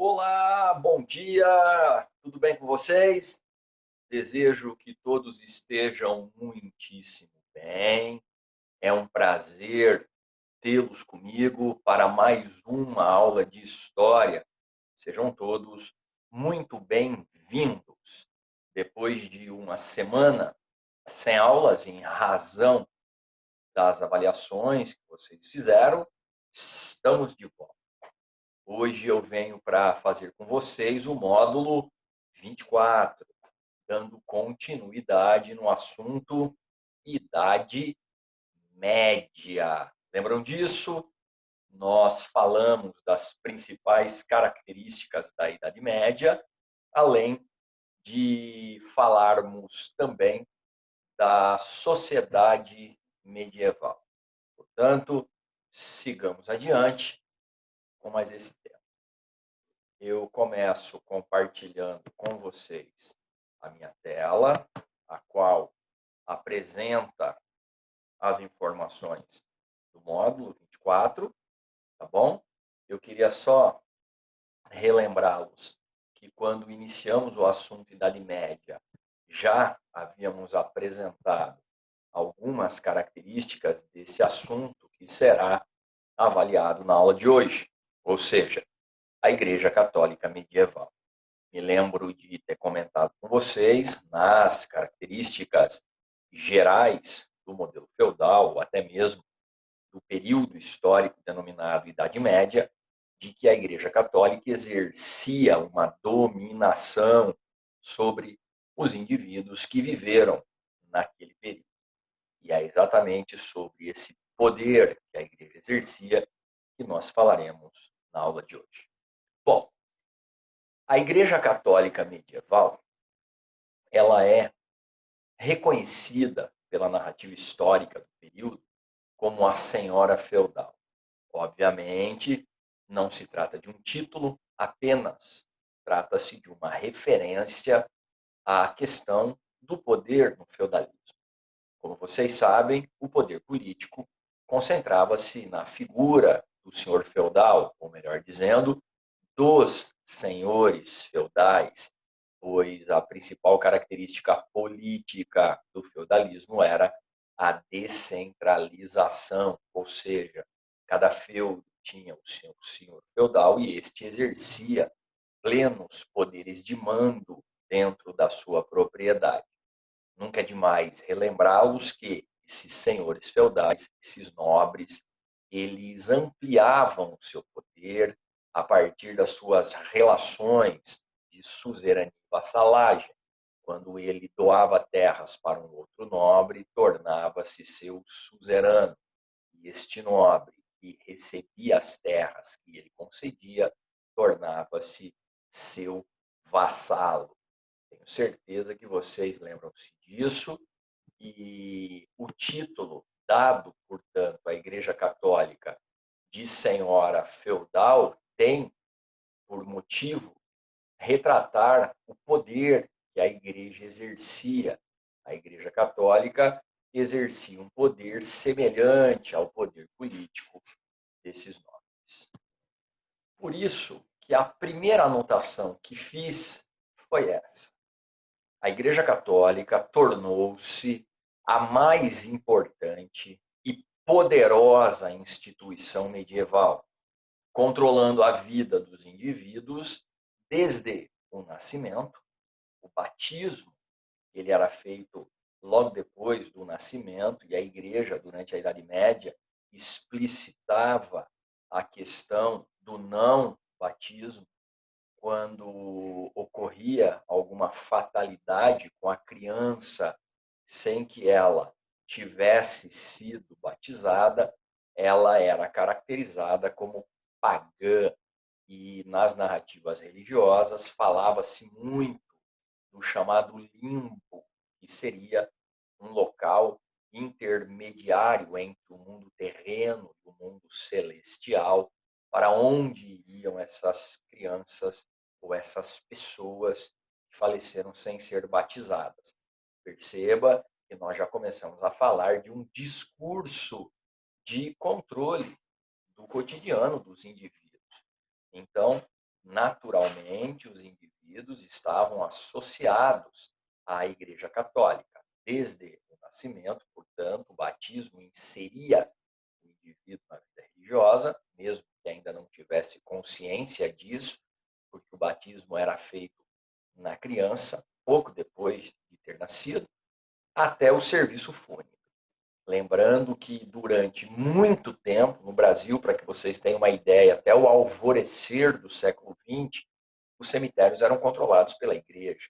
Olá, bom dia, tudo bem com vocês? Desejo que todos estejam muitíssimo bem. É um prazer tê-los comigo para mais uma aula de história. Sejam todos muito bem-vindos. Depois de uma semana sem aulas, em razão das avaliações que vocês fizeram, estamos de volta. Hoje eu venho para fazer com vocês o módulo 24, dando continuidade no assunto Idade Média. Lembram disso? Nós falamos das principais características da Idade Média, além de falarmos também da sociedade medieval. Portanto, sigamos adiante com mais esse tema. Eu começo compartilhando com vocês a minha tela, a qual apresenta as informações do módulo 24, tá bom? Eu queria só relembrá-los que quando iniciamos o assunto Idade Média, já havíamos apresentado algumas características desse assunto que será avaliado na aula de hoje, ou seja, a Igreja Católica Medieval. Me lembro de ter comentado com vocês nas características gerais do modelo feudal, ou até mesmo do período histórico denominado Idade Média, de que a Igreja Católica exercia uma dominação sobre os indivíduos que viveram naquele período. E é exatamente sobre esse poder que a Igreja exercia que nós falaremos na aula de hoje. Bom, a Igreja Católica Medieval, ela é reconhecida pela narrativa histórica do período como a senhora feudal. Obviamente, não se trata de um título, apenas trata-se de uma referência à questão do poder no feudalismo. Como vocês sabem, o poder político concentrava-se na figura do senhor feudal, ou melhor dizendo, dos senhores feudais, pois a principal característica política do feudalismo era a descentralização, ou seja, cada feudo tinha o seu senhor feudal e este exercia plenos poderes de mando dentro da sua propriedade. Nunca é demais relembrá-los que esses senhores feudais, esses nobres, eles ampliavam o seu poder a partir das suas relações de suzerania e vassalagem. Quando ele doava terras para um outro nobre, tornava-se seu suzerano. E este nobre, que recebia as terras que ele concedia, tornava-se seu vassalo. Tenho certeza que vocês lembram-se disso. E o título dado, portanto, à Igreja Católica de senhora feudal tem por motivo retratar o poder que a Igreja exercia. A Igreja Católica exercia um poder semelhante ao poder político desses nobres. Por isso que a primeira anotação que fiz foi essa. A Igreja Católica tornou-se a mais importante e poderosa instituição medieval, controlando a vida dos indivíduos desde o nascimento, o batismo, ele era feito logo depois do nascimento, e a Igreja, durante a Idade Média, explicitava a questão do não batismo quando ocorria alguma fatalidade com a criança sem que ela tivesse sido batizada, ela era caracterizada como pagã. E nas narrativas religiosas falava-se muito do chamado limbo, que seria um local intermediário entre o mundo terreno e o mundo celestial, para onde iriam essas crianças ou essas pessoas que faleceram sem ser batizadas. Perceba que nós já começamos a falar de um discurso de controle do cotidiano dos indivíduos. Então, naturalmente, os indivíduos estavam associados à Igreja Católica. Desde o nascimento, portanto, o batismo inseria o indivíduo na vida religiosa, mesmo que ainda não tivesse consciência disso, porque o batismo era feito na criança, pouco depois de ter nascido, até o serviço fúnebre. Lembrando que durante muito tempo, no Brasil, para que vocês tenham uma ideia, até o alvorecer do século XX, os cemitérios eram controlados pela igreja.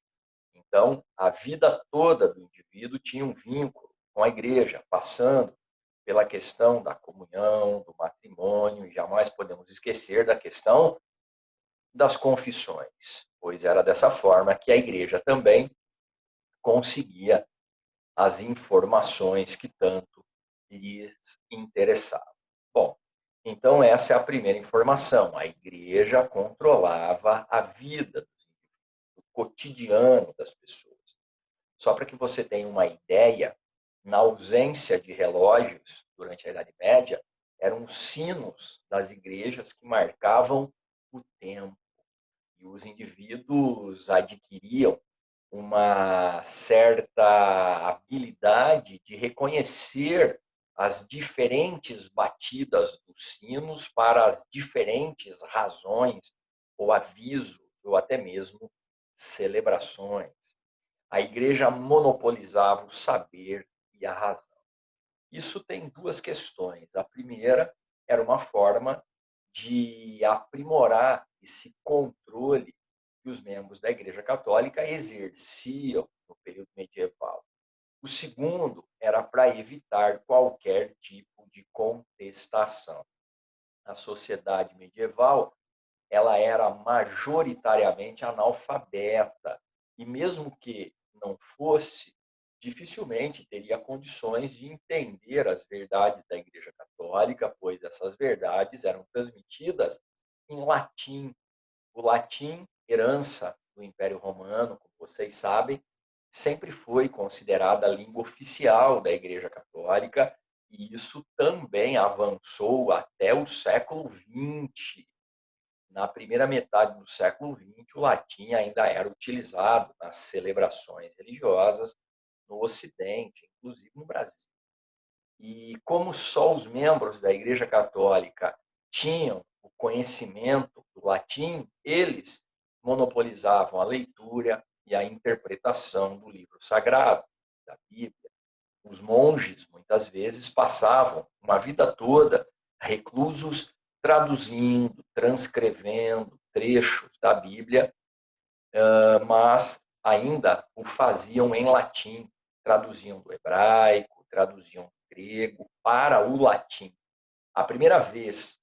Então, a vida toda do indivíduo tinha um vínculo com a igreja, passando pela questão da comunhão, do matrimônio, e jamais podemos esquecer da questão das confissões, pois era dessa forma que a igreja também conseguia as informações que tanto lhes interessavam. Bom, então essa é a primeira informação. A igreja controlava a vida, o cotidiano das pessoas. Só para que você tenha uma ideia, na ausência de relógios durante a Idade Média, eram os sinos das igrejas que marcavam o tempo. E os indivíduos adquiriam uma certa habilidade de reconhecer as diferentes batidas dos sinos para as diferentes razões ou avisos ou até mesmo celebrações. A igreja monopolizava o saber e a razão. Isso tem duas questões. A primeira era uma forma de aprimorar esse controle que os membros da Igreja Católica exerciam no período medieval. O segundo era para evitar qualquer tipo de contestação. A sociedade medieval, ela era majoritariamente analfabeta, e mesmo que não fosse, dificilmente teria condições de entender as verdades da Igreja Católica, pois essas verdades eram transmitidas em latim. O latim, herança do Império Romano, como vocês sabem, sempre foi considerada a língua oficial da Igreja Católica, e isso também avançou até o século XX. Na primeira metade do século XX, o latim ainda era utilizado nas celebrações religiosas no Ocidente, inclusive no Brasil. E como só os membros da Igreja Católica tinham o conhecimento do latim, eles monopolizavam a leitura e a interpretação do livro sagrado, da Bíblia. Os monges, muitas vezes, passavam uma vida toda reclusos traduzindo, transcrevendo trechos da Bíblia, mas ainda o faziam em latim, traduziam do hebraico, traduziam do grego para o latim. A primeira vez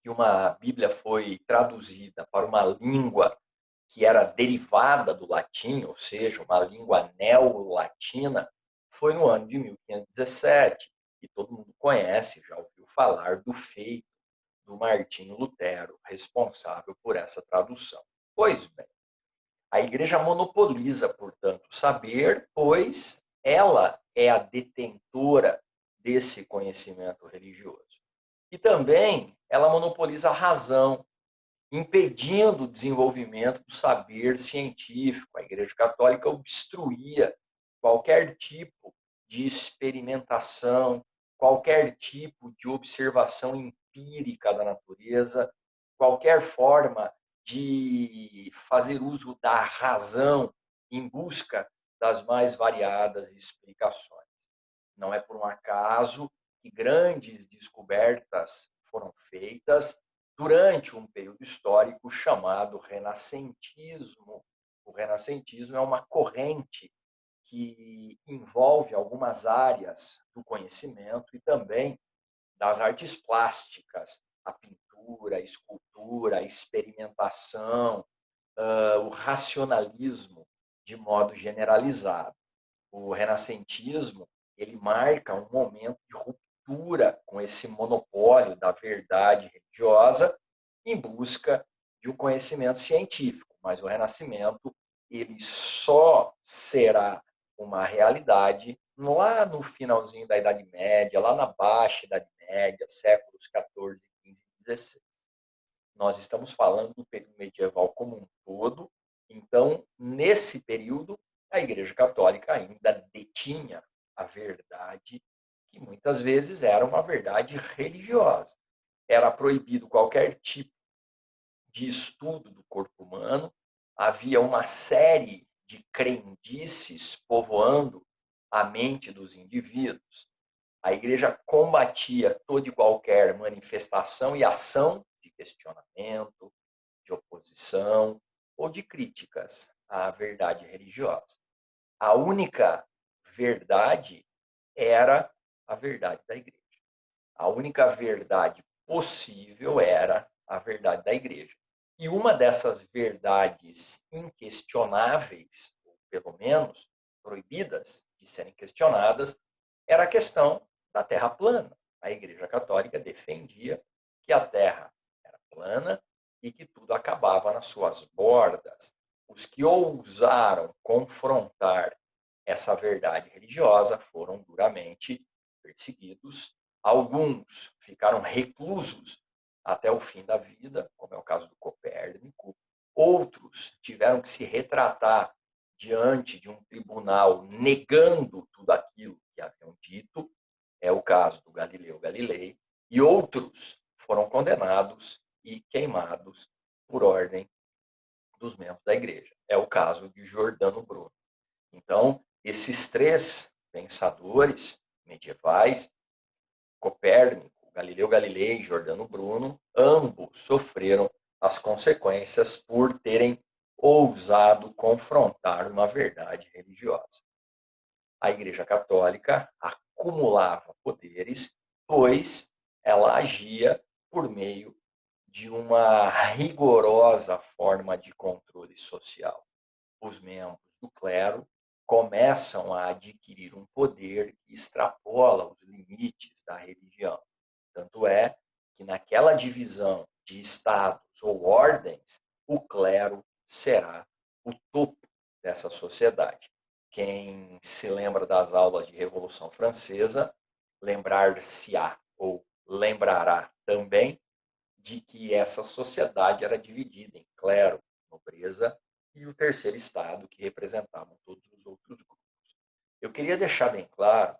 que uma Bíblia foi traduzida para uma língua que era derivada do latim, ou seja, uma língua neo-latina, foi no ano de 1517, e todo mundo conhece, já ouviu falar do feito do Martinho Lutero, responsável por essa tradução. Pois bem, a igreja monopoliza, portanto, o saber, pois ela é a detentora desse conhecimento religioso. E também ela monopoliza a razão, impedindo o desenvolvimento do saber científico. A Igreja Católica obstruía qualquer tipo de experimentação, qualquer tipo de observação empírica da natureza, qualquer forma de fazer uso da razão em busca das mais variadas explicações. Não é por um acaso que grandes descobertas foram feitas durante um período histórico chamado Renascentismo. O Renascentismo é uma corrente que envolve algumas áreas do conhecimento e também das artes plásticas, a pintura, a escultura, a experimentação, o racionalismo de modo generalizado. O renascentismo, ele marca um momento de ruptura com esse monopólio da verdade religiosa em busca de um conhecimento científico. Mas o renascimento, ele só será uma realidade lá no finalzinho da Idade Média, lá na baixa Idade Média, séculos XIV, XV e XVI. Nós estamos falando do período medieval como um todo. Então, nesse período, a Igreja Católica ainda detinha a verdade, que muitas vezes era uma verdade religiosa. Era proibido qualquer tipo de estudo do corpo humano, havia uma série de crendices povoando a mente dos indivíduos. A igreja combatia toda e qualquer manifestação e ação de questionamento, de oposição ou de críticas à verdade religiosa. A única verdade era a verdade da igreja. A única verdade possível era a verdade da igreja. E uma dessas verdades inquestionáveis, ou pelo menos proibidas de serem questionadas, era a questão da Terra plana. A Igreja Católica defendia que a Terra era plana e que tudo acabava nas suas bordas. Os que ousaram confrontar essa verdade religiosa foram duramente perseguidos. Alguns ficaram reclusos até o fim da vida, como é o caso do Copérnico. Outros tiveram que se retratar diante de um tribunal negando tudo aquilo que haviam dito. É o caso do Galileu Galilei. E outros foram condenados e queimados por ordem dos membros da igreja. É o caso de Giordano Bruno. Então, esses três pensadores medievais, Copérnico, Galileu Galilei e Giordano Bruno, ambos sofreram as consequências por terem ousado confrontar uma verdade religiosa. A Igreja Católica acumulava poderes, pois ela agia por meio de uma rigorosa forma de controle social. Os membros do clero começam a adquirir um poder que extrapola os limites da religião. Tanto é que naquela divisão de estados ou ordens, o clero será o topo dessa sociedade. Quem se lembra das aulas de Revolução Francesa, lembrar-se-á ou lembrará também de que essa sociedade era dividida em clero, nobreza e o terceiro estado, que representavam todos os outros grupos. Eu queria deixar bem claro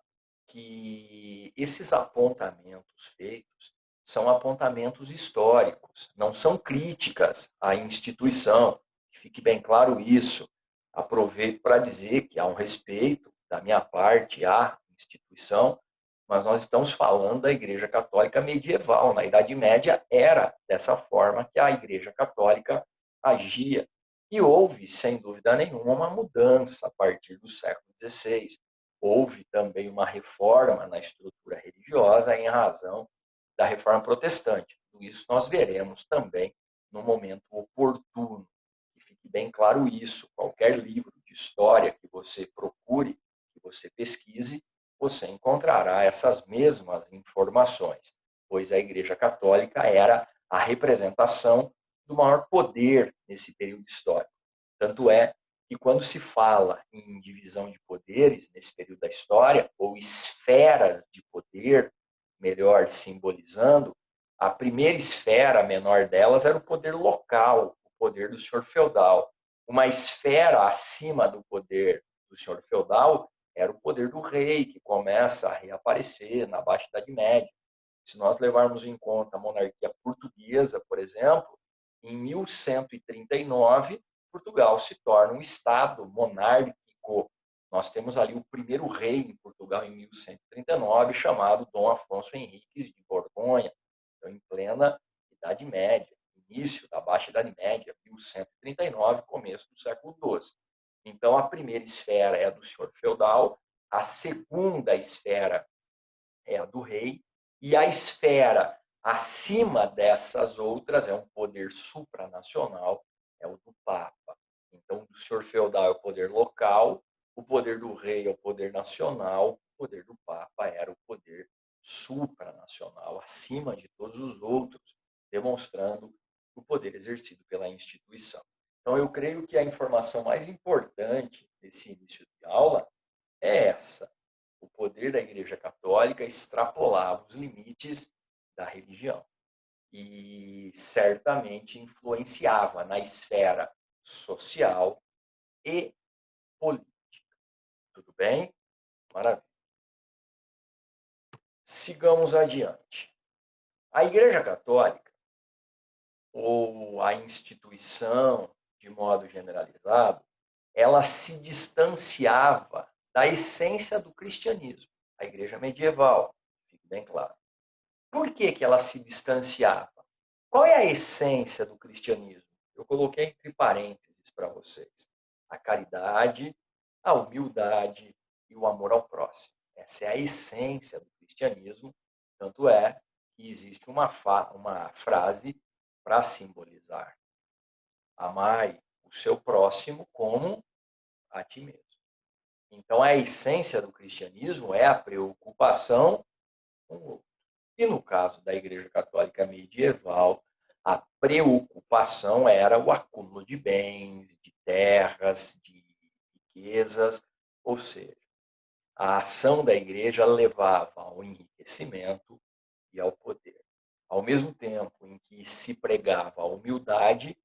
que esses apontamentos feitos são apontamentos históricos, não são críticas à instituição. Fique bem claro isso. Aproveito para dizer que há um respeito da minha parte à instituição, mas nós estamos falando da Igreja Católica medieval. Na Idade Média era dessa forma que a Igreja Católica agia. E houve, sem dúvida nenhuma, uma mudança a partir do século XVI. Houve também uma reforma na estrutura religiosa em razão da reforma protestante. Tudo isso nós veremos também no momento oportuno. E fique bem claro isso. Qualquer livro de história que você procure, que você pesquise, você encontrará essas mesmas informações, pois a Igreja Católica era a representação do maior poder nesse período histórico. Tanto é que quando se fala em divisão de poderes nesse período da história, ou esferas de poder, melhor simbolizando, a primeira esfera, a menor delas, era o poder local, o poder do senhor feudal. Uma esfera acima do poder do senhor feudal era o poder do rei, que começa a reaparecer na Baixa Idade Média. Se nós levarmos em conta a monarquia portuguesa, por exemplo, em 1139, Portugal se torna um estado monárquico. Nós temos ali o primeiro rei em Portugal em 1139, chamado Dom Afonso Henriques de Borgonha, então, em plena Idade Média, início da Baixa Idade Média, 1139, começo do século XII. Então, a primeira esfera é a do senhor feudal, a segunda esfera é a do rei, e a esfera acima dessas outras é um poder supranacional, é o do Papa. Então, o senhor feudal é o poder local, o poder do rei é o poder nacional, o poder do Papa era o poder supranacional, acima de todos os outros, demonstrando o poder exercido pela instituição. Então, eu creio que a informação mais importante desse início de aula é essa. O poder da Igreja Católica extrapolava os limites da religião. e certamente influenciava na esfera social e política. Tudo bem? Maravilha. Sigamos adiante. A Igreja Católica, ou a instituição, de modo generalizado, ela se distanciava da essência do cristianismo, a Igreja medieval, fique bem claro. Por que ela se distanciava? Qual é a essência do cristianismo? Eu coloquei entre parênteses para vocês. A caridade, a humildade e o amor ao próximo. Essa é a essência do cristianismo, tanto é que existe uma frase para simbolizar: amai o seu próximo como a ti mesmo. Então, a essência do cristianismo é a preocupação com o outro. E no caso da Igreja Católica medieval, a preocupação era o acúmulo de bens, de terras, de riquezas, ou seja, a ação da Igreja levava ao enriquecimento e ao poder. Ao mesmo tempo em que se pregava a humildade,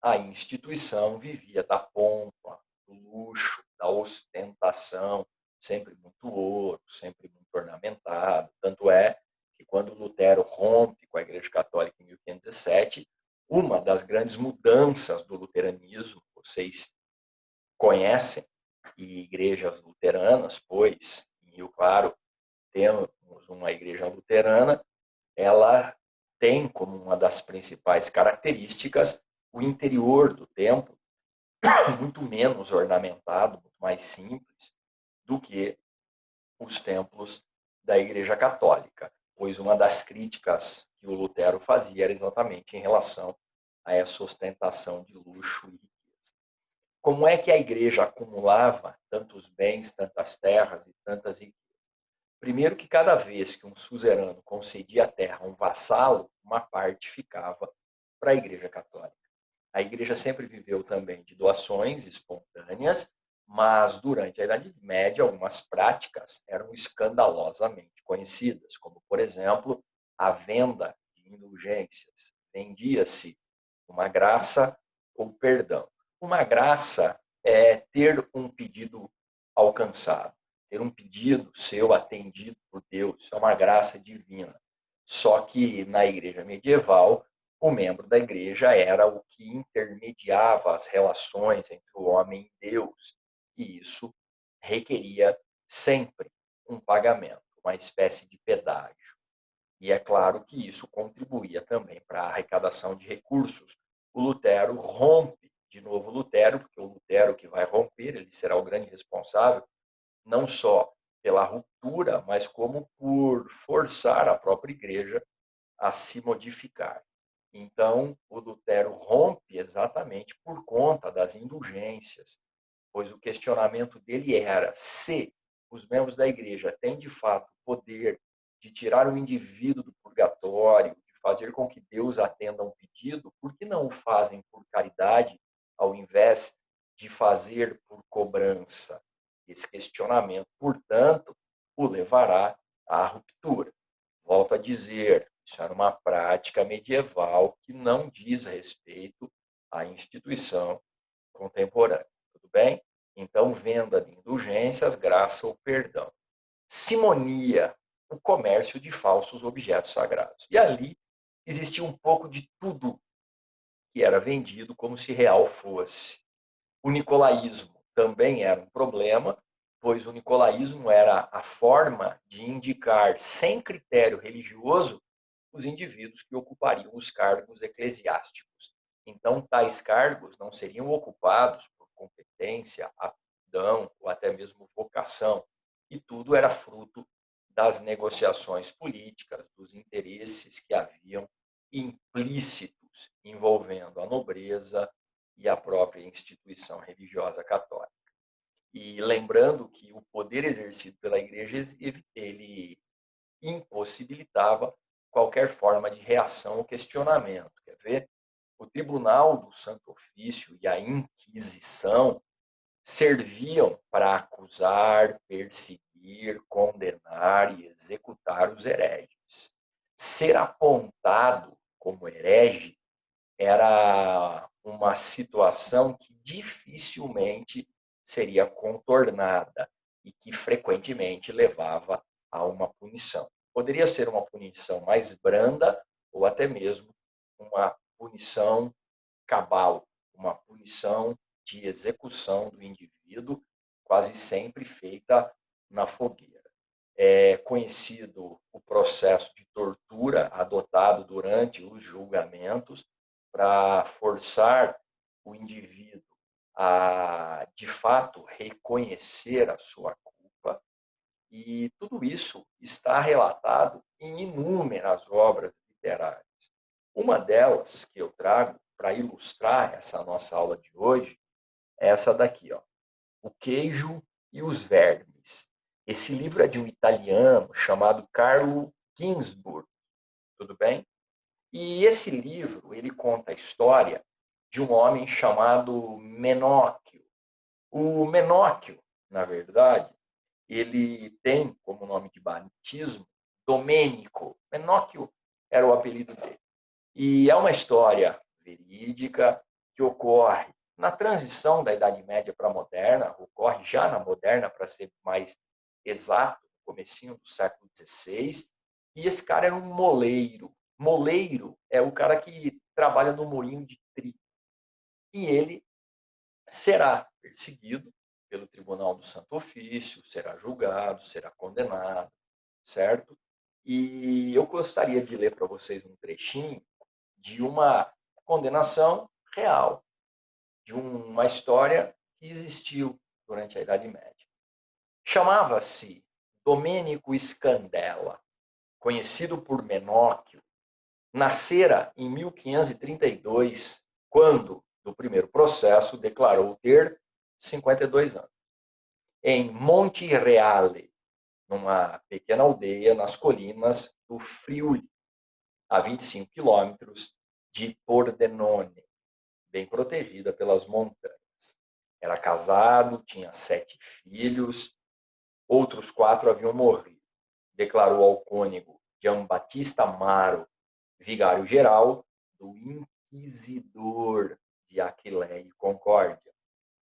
a instituição vivia da pompa, do luxo, da ostentação, sempre muito ouro, sempre muito ornamentado. Tanto é que quando Lutero rompe com a Igreja Católica em 1517, uma das grandes mudanças do luteranismo, vocês conhecem, e igrejas luteranas, pois em Rio Claro temos uma igreja luterana, ela tem como uma das principais características o interior do templo, muito menos ornamentado, muito mais simples do que os templos da Igreja Católica, pois uma das críticas que o Lutero fazia era exatamente em relação a essa ostentação de luxo e riqueza. Como é que a Igreja acumulava tantos bens, tantas terras e tantas riquezas? Primeiro que cada vez que um suzerano concedia a terra a um vassalo, uma parte ficava para a Igreja Católica. A Igreja sempre viveu também de doações espontâneas, mas durante a Idade Média algumas práticas eram escandalosamente conhecidas, como, por exemplo, a venda de indulgências. Vendia-se uma graça ou perdão. Uma graça é ter um pedido alcançado, ter um pedido seu atendido por Deus. Isso é uma graça divina. Só que na igreja medieval, o membro da igreja era o que intermediava as relações entre o homem e Deus. E isso requeria sempre um pagamento, uma espécie de pedágio. E é claro que isso contribuía também para a arrecadação de recursos. O Lutero rompe, de novo Lutero, porque o Lutero que vai romper, ele será o grande responsável, não só pela ruptura, mas como por forçar a própria igreja a se modificar. Então, o Lutero rompe exatamente por conta das indulgências, pois o questionamento dele era se os membros da igreja têm de fato poder de tirar o indivíduo do purgatório, de fazer com que Deus atenda a um pedido, por que não o fazem por caridade, ao invés de fazer por cobrança? Esse questionamento, portanto, o levará à ruptura. Volto a dizer, isso era uma prática medieval que não diz respeito à instituição contemporânea. Tudo bem? Então, venda de indulgências, graça ou perdão. Simonia, o comércio de falsos objetos sagrados. E ali existia um pouco de tudo que era vendido como se real fosse. O nicolaísmo também era um problema, pois o nicolaísmo era a forma de indicar, sem critério religioso, os indivíduos que ocupariam os cargos eclesiásticos. Então, tais cargos não seriam ocupados por competência, aptidão ou até mesmo vocação, e tudo era fruto das negociações políticas, dos interesses que haviam implícitos envolvendo a nobreza e a própria instituição religiosa católica. E lembrando que o poder exercido pela igreja, ele impossibilitava qualquer forma de reação ou questionamento. Quer ver? O Tribunal do Santo Ofício e a Inquisição serviam para acusar, perseguir, condenar e executar os hereges. Ser apontado como herege era uma situação que dificilmente seria contornada e que frequentemente levava a uma punição. Poderia ser uma punição mais branda ou até mesmo uma punição cabal, uma punição de execução do indivíduo, quase sempre feita na fogueira. É conhecido o processo de tortura adotado durante os julgamentos para forçar o indivíduo a, de fato, reconhecer a sua culpa. E tudo isso está relatado em inúmeras obras literárias. Uma delas que eu trago para ilustrar essa nossa aula de hoje é essa daqui, ó, O Queijo e os Vermes. Esse livro é de um italiano chamado Carlo Ginzburg, tudo bem? E esse livro, ele conta a história de um homem chamado Menóquio. O Menóquio, na verdade, ele tem como nome de batismo Domênico. Menóquio era o apelido dele. E é uma história verídica que ocorre na transição da Idade Média para a Moderna, ocorre já na Moderna, para ser mais exato, no comecinho do século XVI, e esse cara era um moleiro. Moleiro é o cara que trabalha no moinho de trigo. E ele será perseguido pelo Tribunal do Santo Ofício, será julgado, será condenado, certo? E eu gostaria de ler para vocês um trechinho de uma condenação real, de uma história que existiu durante a Idade Média. Chamava-se Domênico Scandella, conhecido por Menóquio. Nascera em 1532, quando, no primeiro processo, declarou ter 52 anos. Em Monte Reale, numa pequena aldeia nas colinas do Friuli, a 25 quilômetros de Pordenone, bem protegida pelas montanhas. Era casado, tinha 7 filhos, outros 4 haviam morrido. Declarou ao cônego Giambattista Amaro, vigário-geral do inquisidor de Aquileia e Concórdia,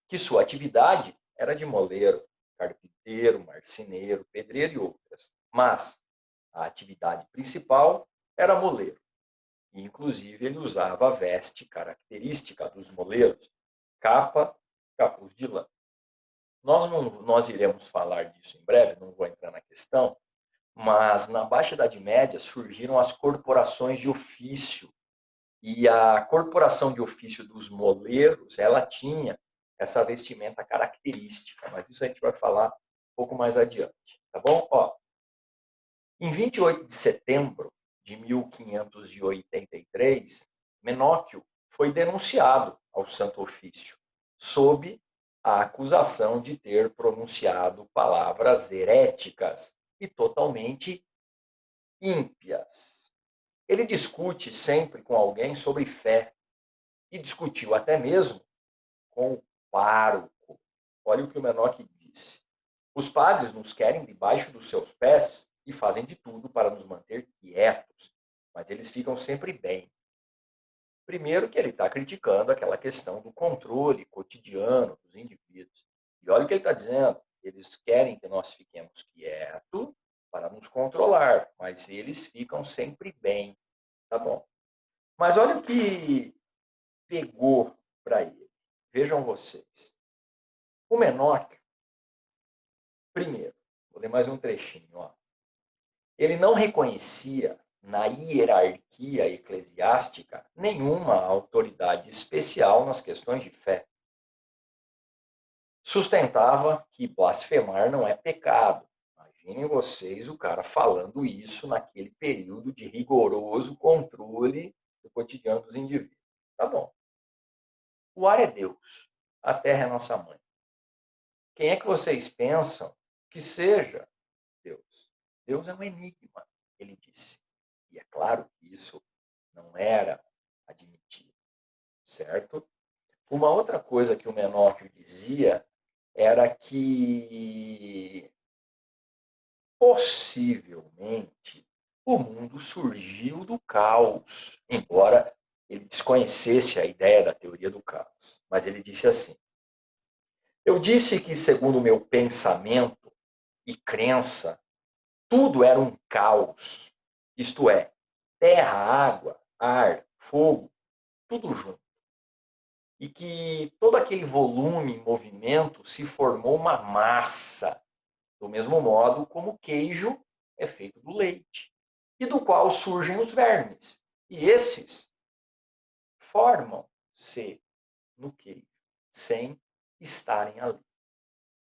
que sua atividade era de moleiro, carpinteiro, marceneiro, pedreiro e outras. Mas a atividade principal era moleiro. E, inclusive, ele usava a veste característica dos moleiros, capa, capuz de lã. Nós iremos falar disso em breve, não vou entrar na questão, mas na Baixa Idade Média surgiram as corporações de ofício. E a corporação de ofício dos moleiros, ela tinha essa vestimenta característica, mas isso a gente vai falar um pouco mais adiante, tá bom? Ó, em 28 de setembro de 1583, Menóquio foi denunciado ao Santo Ofício, sob a acusação de ter pronunciado palavras heréticas e totalmente ímpias. Ele discute sempre com alguém sobre fé e discutiu até mesmo com o pároco. Olha o que o Menóquio disse. Os padres nos querem debaixo dos seus pés e fazem de tudo para nos manter quietos, mas eles ficam sempre bem. Primeiro que ele está criticando aquela questão do controle cotidiano dos indivíduos. E olha o que ele está dizendo. Eles querem que nós fiquemos quietos para nos controlar, mas eles ficam sempre bem. Tá bom. Mas olha o que pegou para ele. Vejam vocês. O Menóquio, primeiro, vou ler mais um trechinho. Ó. Ele não reconhecia na hierarquia eclesiástica nenhuma autoridade especial nas questões de fé. Sustentava que blasfemar não é pecado. Imaginem vocês o cara falando isso naquele período de rigoroso controle do cotidiano dos indivíduos. Tá bom. O ar é Deus, a terra é nossa mãe. Quem é que vocês pensam que seja Deus? Deus é um enigma, ele disse. E é claro que isso não era admitido, certo? Uma outra coisa que o Menóquio dizia era que possivelmente o mundo surgiu do caos, embora ele desconhecesse a ideia da teoria do caos. Mas ele disse assim: eu disse que, segundo o meu pensamento e crença, tudo era um caos, isto é, terra, água, ar, fogo, tudo junto. E que todo aquele volume em movimento se formou uma massa, do mesmo modo como o queijo é feito do leite, e do qual surgem os vermes. E esses formam-se no queijo, sem estarem ali.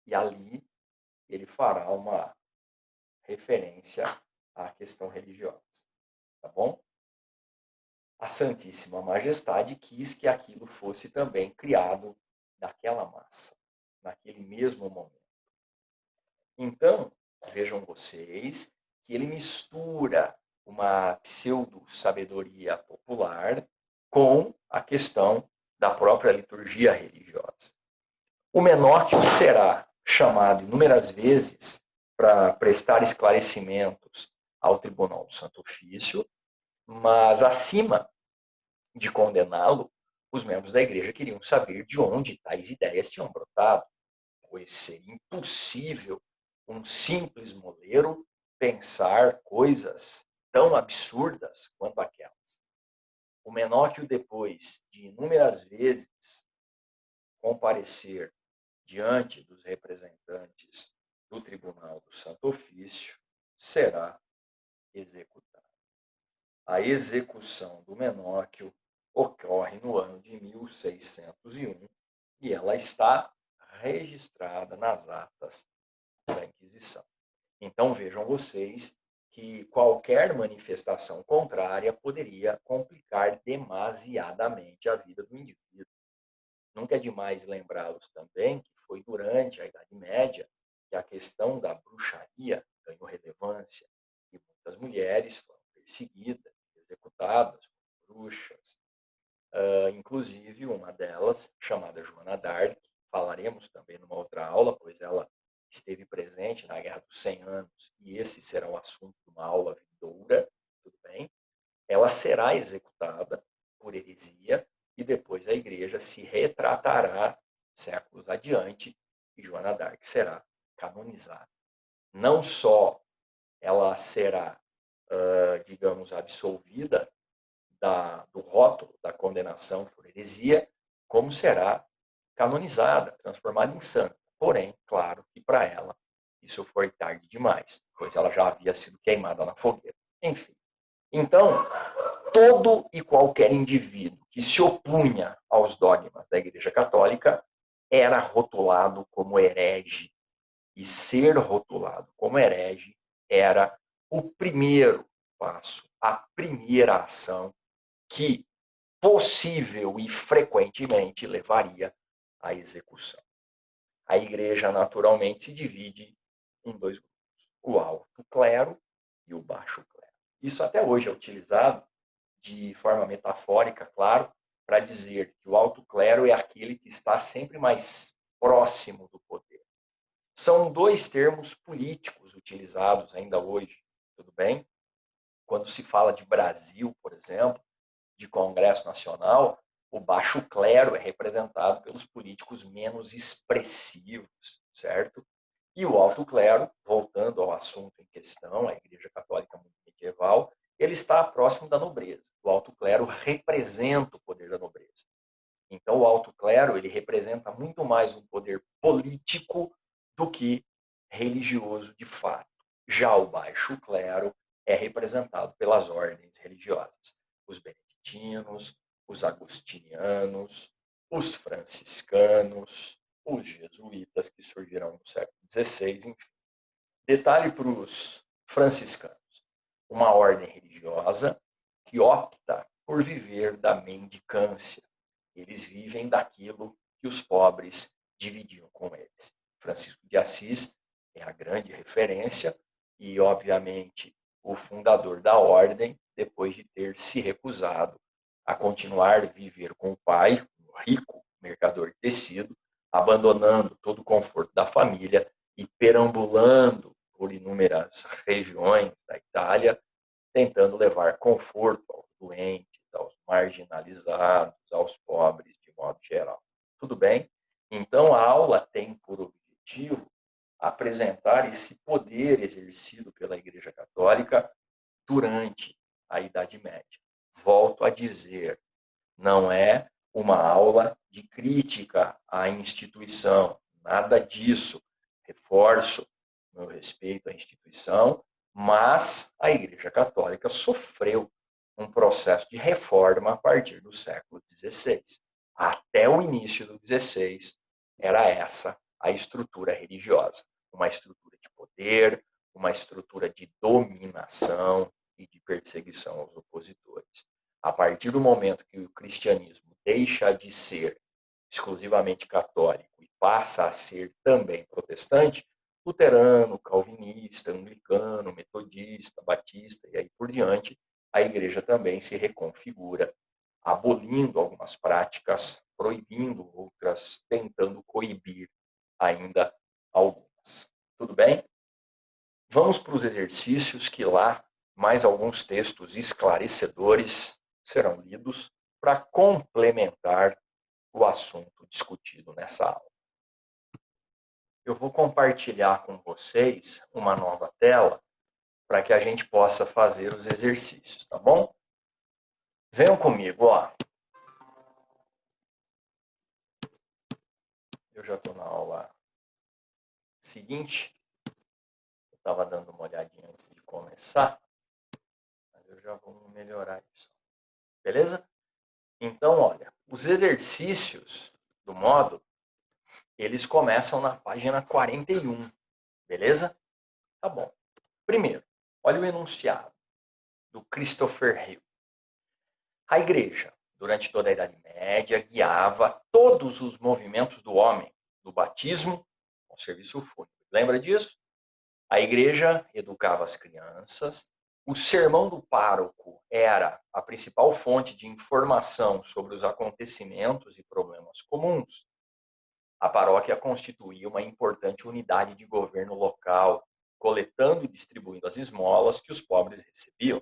E ali ele fará uma referência à questão religiosa, tá bom? A Santíssima Majestade quis que aquilo fosse também criado daquela massa, naquele mesmo momento. Então, vejam vocês que ele mistura uma pseudo-sabedoria popular com a questão da própria liturgia religiosa. O Menóquio será chamado inúmeras vezes para prestar esclarecimentos ao Tribunal do Santo Ofício, mas acima de condená-lo, os membros da igreja queriam saber de onde tais ideias tinham brotado, pois seria impossível um simples moleiro pensar coisas tão absurdas quanto aquelas. O Menóquio, depois de inúmeras vezes comparecer diante dos representantes do Tribunal do Santo Ofício, será executado. A execução do Menóquio ocorre no ano de 1601 e ela está registrada nas atas da Inquisição. Então vejam vocês que qualquer manifestação contrária poderia complicar demasiadamente a vida do indivíduo. Nunca é demais lembrá-los também que foi durante a Idade Média que a questão da bruxaria ganhou relevância e muitas mulheres foram perseguidas, executadas como bruxas. Inclusive, uma delas, chamada Joana d'Arc, falaremos também numa outra aula, pois ela esteve presente na Guerra dos 100 Anos, e esse será o assunto de uma aula vindoura, tudo bem? Ela será executada por heresia e depois a igreja se retratará séculos adiante e Joana d'Arc será canonizada. Não só ela será, digamos, absolvida do rótulo da condenação por heresia, como será canonizada, transformada em santa. Porém, claro que para ela isso foi tarde demais, pois ela já havia sido queimada na fogueira. Enfim. Então, todo e qualquer indivíduo que se opunha aos dogmas da Igreja Católica era rotulado como herege. E ser rotulado como herege era o primeiro passo, a primeira ação que possível e frequentemente levaria à execução. A igreja, naturalmente, se divide em dois grupos: o alto clero e o baixo clero. Isso até hoje é utilizado de forma metafórica, claro, para dizer que o alto clero é aquele que está sempre mais próximo do poder. São dois termos políticos utilizados ainda hoje, tudo bem? Quando se fala de Brasil, por exemplo, de Congresso Nacional, o baixo clero é representado pelos políticos menos expressivos, certo? E o alto clero, voltando ao assunto em questão, a Igreja Católica medieval, ele está próximo da nobreza. O alto clero representa o poder da nobreza. Então, o alto clero ele representa muito mais um poder político do que religioso de fato. Já o baixo clero é representado pelas ordens religiosas. Os beneditinos, os agostinianos, os franciscanos, os jesuítas, que surgirão no século XVI, enfim. Detalhe para os franciscanos: uma ordem religiosa que opta por viver da mendicância. Eles vivem daquilo que os pobres dividiam com eles. Francisco de Assis é a grande referência e, obviamente, o fundador da ordem, depois de ter se recusado a continuar a viver com o pai, um rico mercador de tecido, abandonando todo o conforto da família e perambulando por inúmeras regiões da Itália, tentando levar conforto aos doentes, aos marginalizados, aos pobres, de modo geral. Tudo bem? Então, a aula tem por objetivo apresentar esse poder exercido pela Igreja Católica durante a Idade Média. Volto a dizer, não é uma aula de crítica à instituição, nada disso. Reforço meu respeito à instituição, mas a Igreja Católica sofreu um processo de reforma a partir do século XVI. Até o início do XVI, era essa a estrutura religiosa, uma estrutura de poder, uma estrutura de dominação e de perseguição aos opositores. A partir do momento que o cristianismo deixa de ser exclusivamente católico e passa a ser também protestante, luterano, calvinista, anglicano, metodista, batista e aí por diante, a igreja também se reconfigura, abolindo algumas práticas, proibindo outras, tentando coibir ainda algumas. Tudo bem? Vamos para os exercícios que lá mais alguns textos esclarecedores serão lidos para complementar o assunto discutido nessa aula. Eu vou compartilhar com vocês uma nova tela para que a gente possa fazer os exercícios, tá bom? Venham comigo, ó. Eu já estou na aula seguinte. Eu estava dando uma olhadinha antes de começar, mas eu já vou melhorar isso. Beleza? Então, olha, os exercícios do módulo, eles começam na página 41, beleza? Tá bom. Primeiro, olha o enunciado do Christopher Hill. A igreja, durante toda a Idade Média, guiava todos os movimentos do homem, do batismo ao serviço fúnebre. Lembra disso? A igreja educava as crianças, o sermão do pároco era a principal fonte de informação sobre os acontecimentos e problemas comuns. A paróquia constituía uma importante unidade de governo local, coletando e distribuindo as esmolas que os pobres recebiam.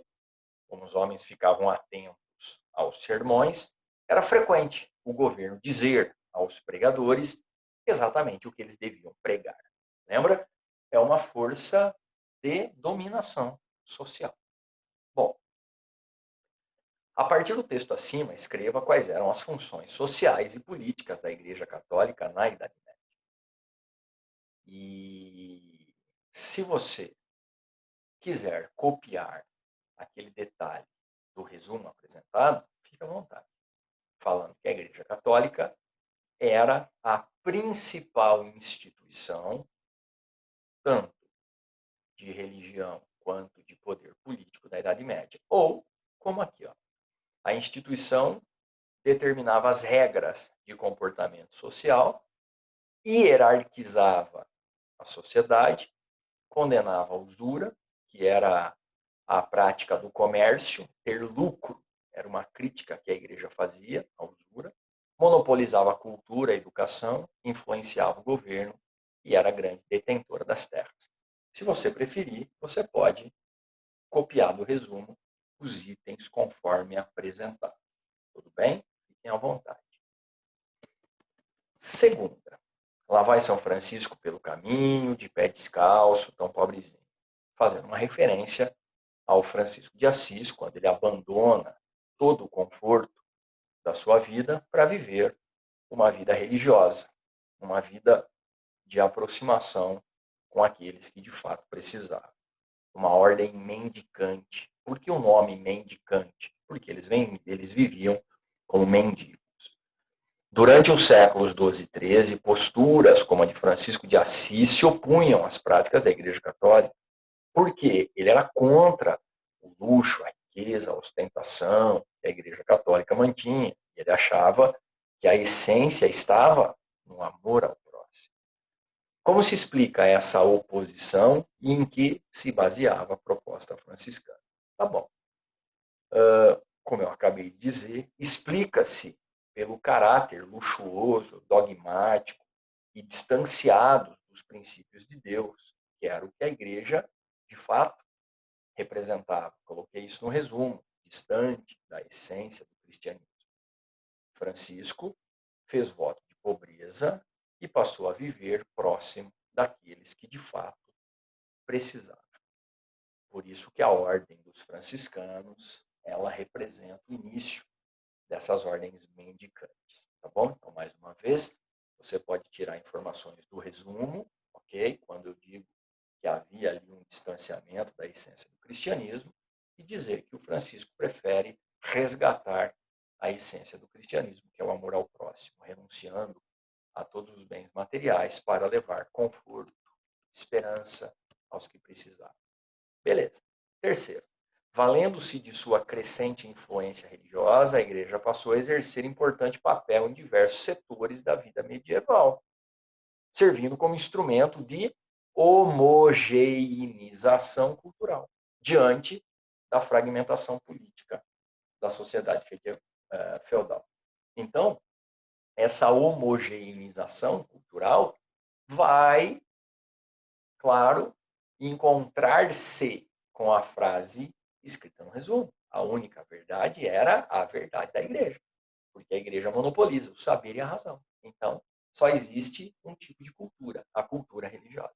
Como os homens ficavam atentos aos sermões, era frequente o governo dizer aos pregadores exatamente o que eles deviam pregar. Lembra? É uma força de dominação social. Bom, a partir do texto acima, escreva quais eram as funções sociais e políticas da Igreja Católica na Idade Média. E se você quiser copiar aquele detalhe do resumo apresentado, fique à vontade. Falando que a Igreja Católica era a principal instituição, tanto de religião quanto de poder político da Idade Média. Ou, como aqui, ó, a instituição determinava as regras de comportamento social, hierarquizava a sociedade, condenava a usura, que era a prática do comércio, ter lucro, era uma crítica que a igreja fazia à usura, monopolizava a cultura, a educação, influenciava o governo e era grande detentora das terras. Se você preferir, você pode copiar do resumo os itens conforme apresentado. Tudo bem? Fiquem à vontade. Segunda, lá vai São Francisco pelo caminho, de pé descalço, tão pobrezinho. Fazendo uma referência ao Francisco de Assis, quando ele abandona todo o conforto da sua vida para viver uma vida religiosa, uma vida de aproximação com aqueles que de fato precisavam. Uma ordem mendicante. Por que o nome mendicante? Porque eles viviam como mendigos. Durante os séculos XII e XIII, posturas como a de Francisco de Assis se opunham às práticas da Igreja Católica. Por quê? Ele era contra o luxo, a riqueza, a ostentação que a Igreja Católica mantinha. Ele achava que a essência estava no amor ao próximo. Como se explica essa oposição e em que se baseava a proposta franciscana? Tá bom. Como eu acabei de dizer, explica-se pelo caráter luxuoso, dogmático e distanciado dos princípios de Deus, que era o que a igreja, de fato, representava, coloquei isso no resumo, distante da essência do cristianismo. Francisco fez voto de pobreza e passou a viver próximo daqueles que de fato precisavam. Por isso que a ordem dos franciscanos, ela representa o início dessas ordens mendicantes, tá bom? Então, mais uma vez, você pode tirar informações do resumo, ok? Quando eu digo que havia ali um distanciamento da essência do cristianismo, e dizer que o Francisco prefere resgatar a essência do cristianismo, que é o amor ao próximo, renunciando a todos os bens materiais para levar conforto, esperança aos que precisavam. Beleza. Terceiro, valendo-se de sua crescente influência religiosa, a igreja passou a exercer importante papel em diversos setores da vida medieval, servindo como instrumento de homogeneização cultural, diante da fragmentação política da sociedade feudal. Então, essa homogeneização cultural vai, claro, encontrar-se com a frase escrita no resumo. A única verdade era a verdade da igreja, porque a igreja monopoliza o saber e a razão. Então, só existe um tipo de cultura, a cultura religiosa.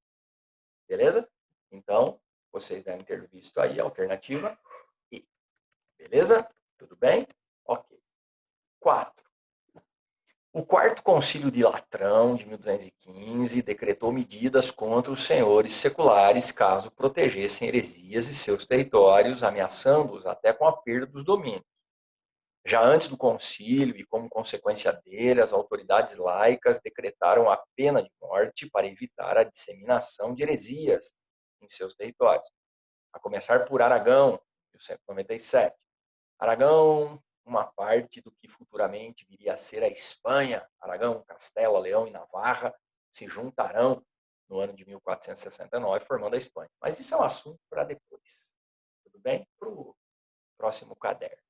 Beleza? Então, vocês devem ter visto aí a alternativa I. Beleza? Tudo bem? Ok. 4. O Quarto Concílio de Latrão, de 1215, decretou medidas contra os senhores seculares caso protegessem heresias e seus territórios, ameaçando-os até com a perda dos domínios. Já antes do concílio e como consequência dele, as autoridades laicas decretaram a pena de morte para evitar a disseminação de heresias em seus territórios. A começar por Aragão, 1197. Aragão, uma parte do que futuramente viria a ser a Espanha, Aragão, Castela, Leão e Navarra, se juntarão no ano de 1469, formando a Espanha. Mas isso é um assunto para depois. Tudo bem? Para o próximo caderno.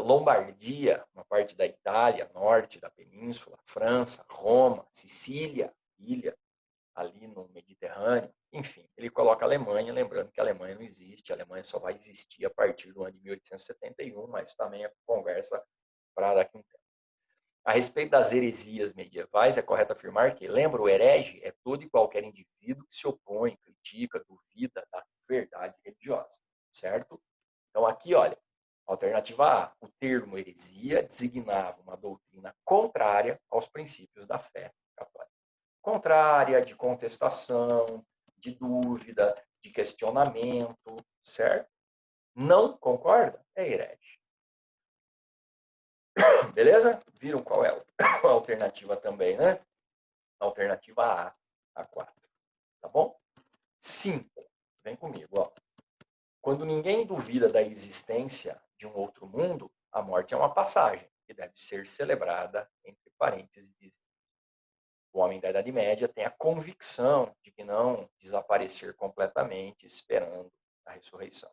Lombardia, uma parte da Itália, norte da península, França, Roma, Sicília, ilha, ali no Mediterrâneo, enfim, ele coloca a Alemanha, lembrando que a Alemanha não existe, a Alemanha só vai existir a partir do ano de 1871, mas também é conversa para daqui a um tempo. A respeito das heresias medievais, é correto afirmar que, lembra, o herege é todo e qualquer indivíduo que se opõe, critica, duvida da verdade religiosa, certo? Então aqui, olha, alternativa A, o termo heresia designava uma doutrina contrária aos princípios da fé católica. Contrária, de contestação, de dúvida, de questionamento, certo? Não concorda? É herege. Beleza? Viram qual é a alternativa também, né? Alternativa A, a 4. Tá bom? 5. Vem comigo, ó. Quando ninguém duvida da existência de um outro mundo, a morte é uma passagem que deve ser celebrada entre parênteses e vizinhos. O homem da Idade Média tem a convicção de que não desaparecer completamente esperando a ressurreição,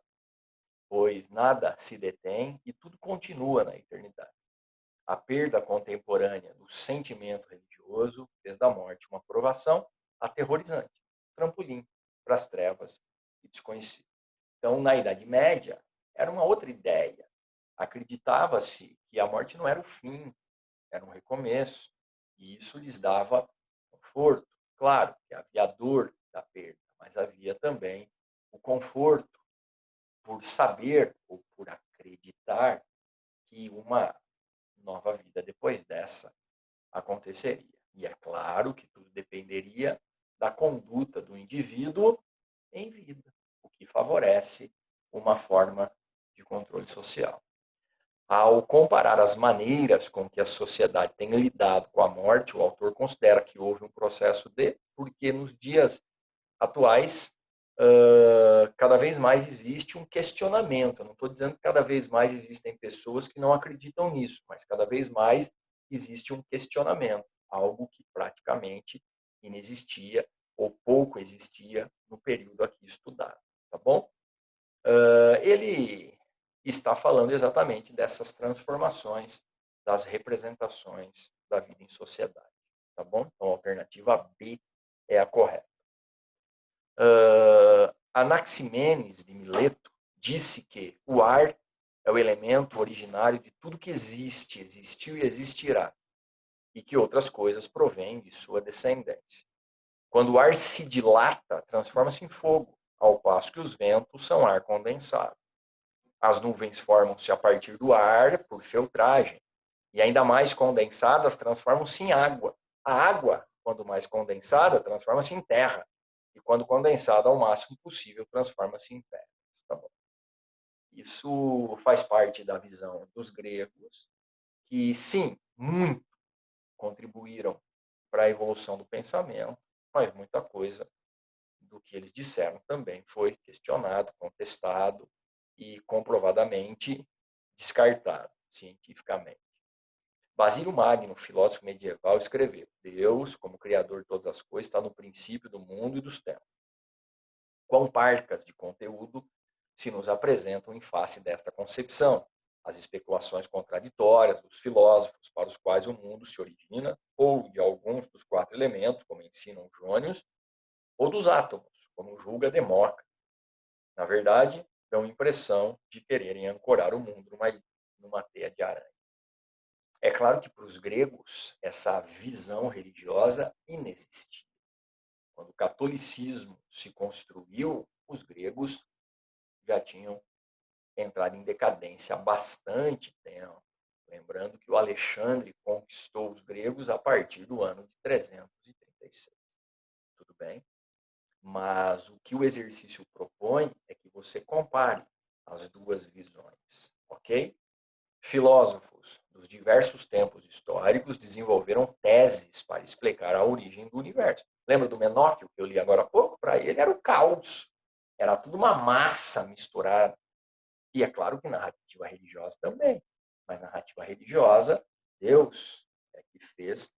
pois nada se detém e tudo continua na eternidade. A perda contemporânea do sentimento religioso fez da morte uma provação aterrorizante, trampolim para as trevas e desconhecido. Então, na Idade Média, era uma outra ideia. Acreditava-se que a morte não era o fim, era um recomeço. E isso lhes dava conforto. Claro que havia a dor da perda, mas havia também o conforto por saber ou por acreditar que uma nova vida depois dessa aconteceria. E é claro que tudo dependeria da conduta do indivíduo em vida, o que favorece uma forma de controle social. Ao comparar as maneiras com que a sociedade tem lidado com a morte, o autor considera que houve um processo porque nos dias atuais, cada vez mais existe um questionamento. Eu não estou dizendo que cada vez mais existem pessoas que não acreditam nisso, mas cada vez mais existe um questionamento, algo que praticamente inexistia ou pouco existia no período aqui estudado, tá bom? Ele está falando exatamente dessas transformações das representações da vida em sociedade, tá bom? Então, a alternativa B é a correta. Anaximenes de Mileto disse que o ar é o elemento originário de tudo que existe, existiu e existirá, e que outras coisas provêm de sua descendência. Quando o ar se dilata, transforma-se em fogo, ao passo que os ventos são ar condensado. As nuvens formam-se a partir do ar por filtragem, e ainda mais condensadas transformam-se em água. A água, quando mais condensada, transforma-se em terra, e quando condensada ao máximo possível, transforma-se em pedras. Tá bom? Isso faz parte da visão dos gregos, que sim, muito contribuíram para a evolução do pensamento, mas muita coisa do que eles disseram também foi questionado, contestado e comprovadamente descartado cientificamente. Basílio Magno, filósofo medieval, escreveu: Deus, como criador de todas as coisas, está no princípio do mundo e dos tempos. Quão parcas de conteúdo se nos apresentam em face desta concepção, as especulações contraditórias dos filósofos para os quais o mundo se origina, ou de alguns dos 4 elementos, como ensinam Jônios, ou dos átomos, como julga Demócrito. Na verdade, dão impressão de quererem ancorar o mundo numa teia de aranha. É claro que para os gregos essa visão religiosa inexistia. Quando o catolicismo se construiu, os gregos já tinham entrado em decadência há bastante tempo. Lembrando que o Alexandre conquistou os gregos a partir do ano de 336. Tudo bem? Mas o que o exercício propõe é que você compare as duas visões, ok? Filósofos dos diversos tempos históricos desenvolveram teses para explicar a origem do universo. Lembra do Menóquio, que eu li agora há pouco? Para ele era o caos. Era tudo uma massa misturada. E é claro que narrativa religiosa também. Mas narrativa religiosa, Deus é que fez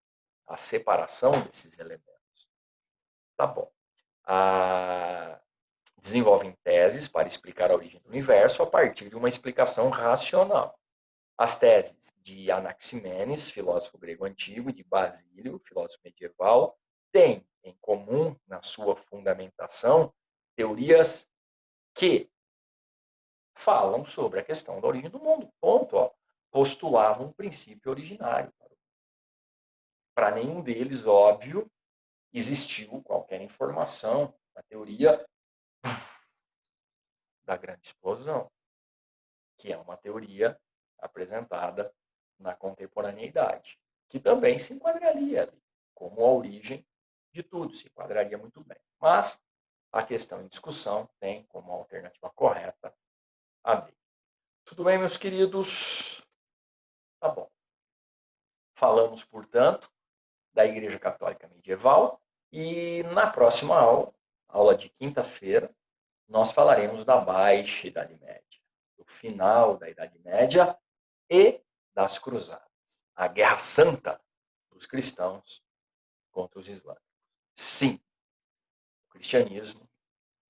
a separação desses elementos. Tá bom. Desenvolvem teses para explicar a origem do universo a partir de uma explicação racional. As teses de Anaximenes, filósofo grego antigo, e de Basílio, filósofo medieval, têm em comum, na sua fundamentação, teorias que falam sobre a questão da origem do mundo. Ponto. Ó. Postulavam um princípio originário. Para nenhum deles, óbvio, existiu qualquer informação na teoria da grande explosão, que é uma teoria apresentada na contemporaneidade, que também se enquadraria ali, como a origem de tudo, se enquadraria muito bem. Mas a questão em discussão tem como alternativa correta a B. Tudo bem, meus queridos? Tá bom. Falamos, portanto, da Igreja Católica Medieval e na próxima aula, aula de quinta-feira, nós falaremos da Baixa Idade Média, do final da Idade Média e das Cruzadas, a Guerra Santa dos cristãos contra os islâmicos. Sim, o cristianismo,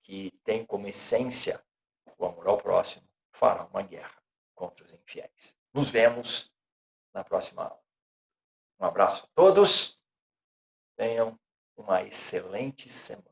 que tem como essência o amor ao próximo, fará uma guerra contra os infiéis. Nos vemos na próxima aula. Um abraço a todos, tenham uma excelente semana.